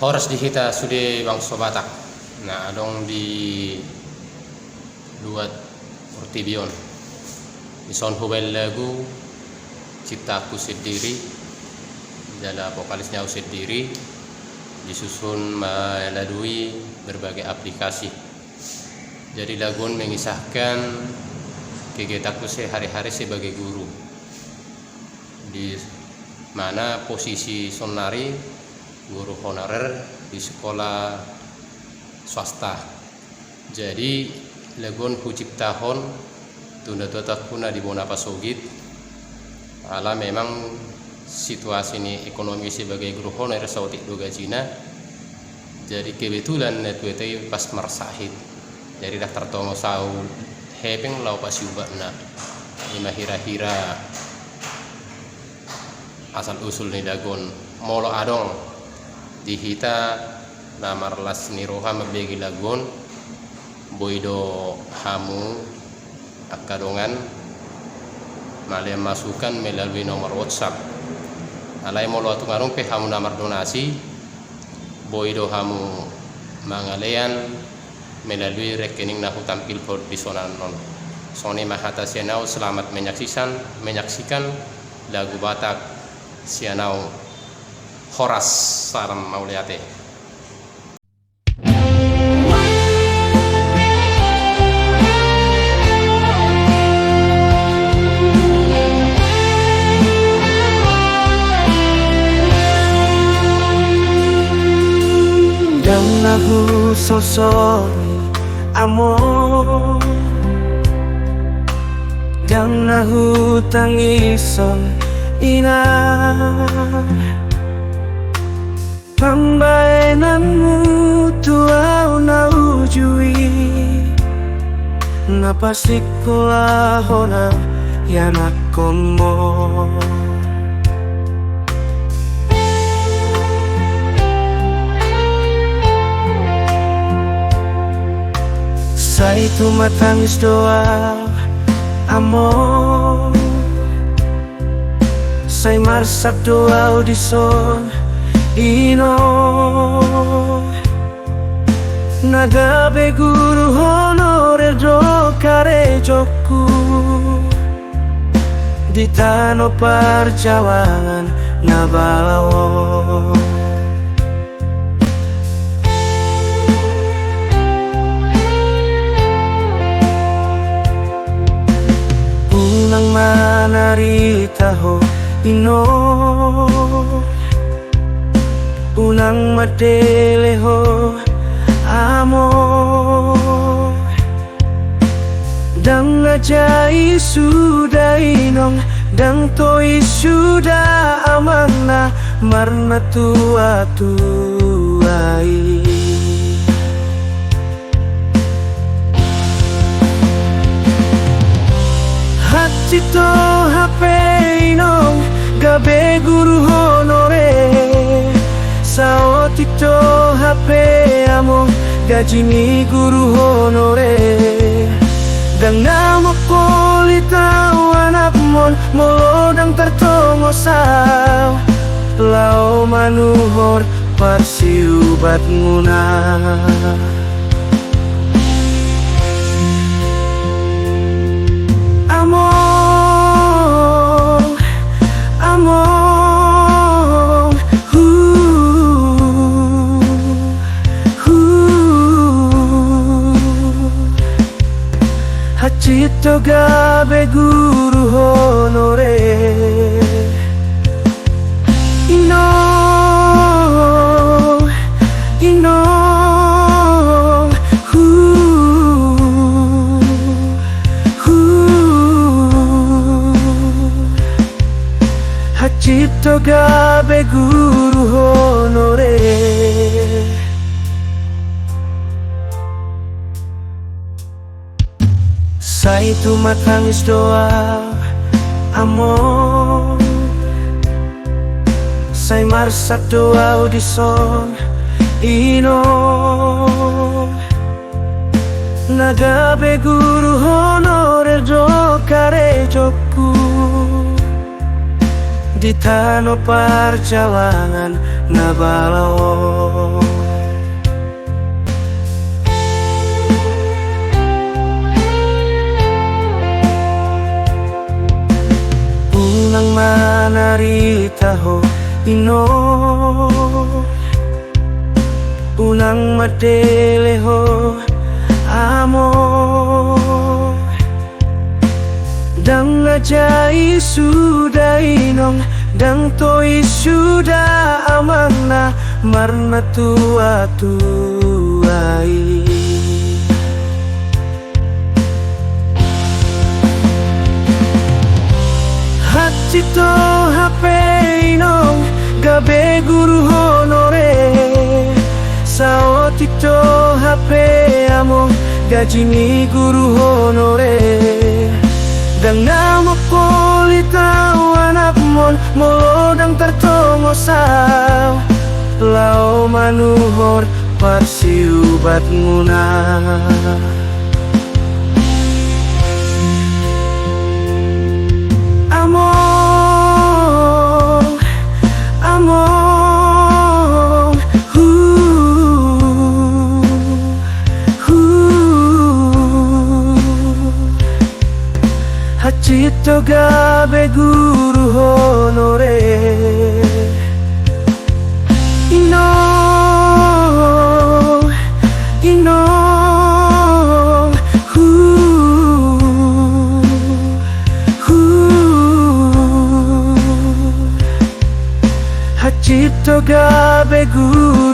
Horas di kita sudah bangsa Batak. Nah, dong di luat Ortibion. Di son hubel lagu Ciptaku Sendiri. Dalam vokalisnya sendiri disusun melalui berbagai aplikasi. Jadi lagu mengisahkan kegiatanku sehari-hari sebagai guru, di mana posisi sonari guru honorer di sekolah swasta. Jadi lagun ku ciptahon tunda tatakuna di bona pasogit ala memang situasi ini ekonomi sebagai guru honorer sautik do gajina. Jadi kebetulan netwete pas marsahid jadi daftar tongo sau hepeng lau pas yubakna lima hira-hira asal usul ni dagon molo adong di hita namar las niroha mebegi lagon boido hamu akadongan malah masukan melalui nomor WhatsApp alai molo atu ngarung pe hamu namar donasi boido hamu mangalean melalui rekening nahu tampil di zona non. Soni mahata sianau selamat menyaksikan lagu Batak sianau Horas saram mauliate. Dan lahu sosok amor dan nahu tangison ina pambaenanmu tuau na ujui napasikola hona yanak komo Sai tu matangis doa amor Sai marsak doa audison ino Nagabe guru honorer do karejoku Di tano perjuangan nabawo Unang manarita ho ino Unang madele ho amor Dang ajai sudah inong Dang toi sudah amanah Marna tua tuai Cito HP inong gabe guru honore Sao tito HP amo gajini guru honore Dan nama polita anak mon molodang tertongo sao Lao manuhor parsiubat nguna Hacito gabe guru honore Ino Hacito gabe guru honore Sai tu matangis doa amor Sai marsak doa audison ino Nagabe guru honorer do karejoku Di tano perjuangan nabalawo narita ho ino unang madele ho amo dang ajai sudah inong dang toi sudah amang na marna tua tuai Hachito hape inong gabe guru honore sao tito hape amo gajini guru honore dang namo polita anak mon molodang tertongo sao lao manuhor parsiubat nguna among among Hachito gabe guru honore ino ino Hachito gabe guru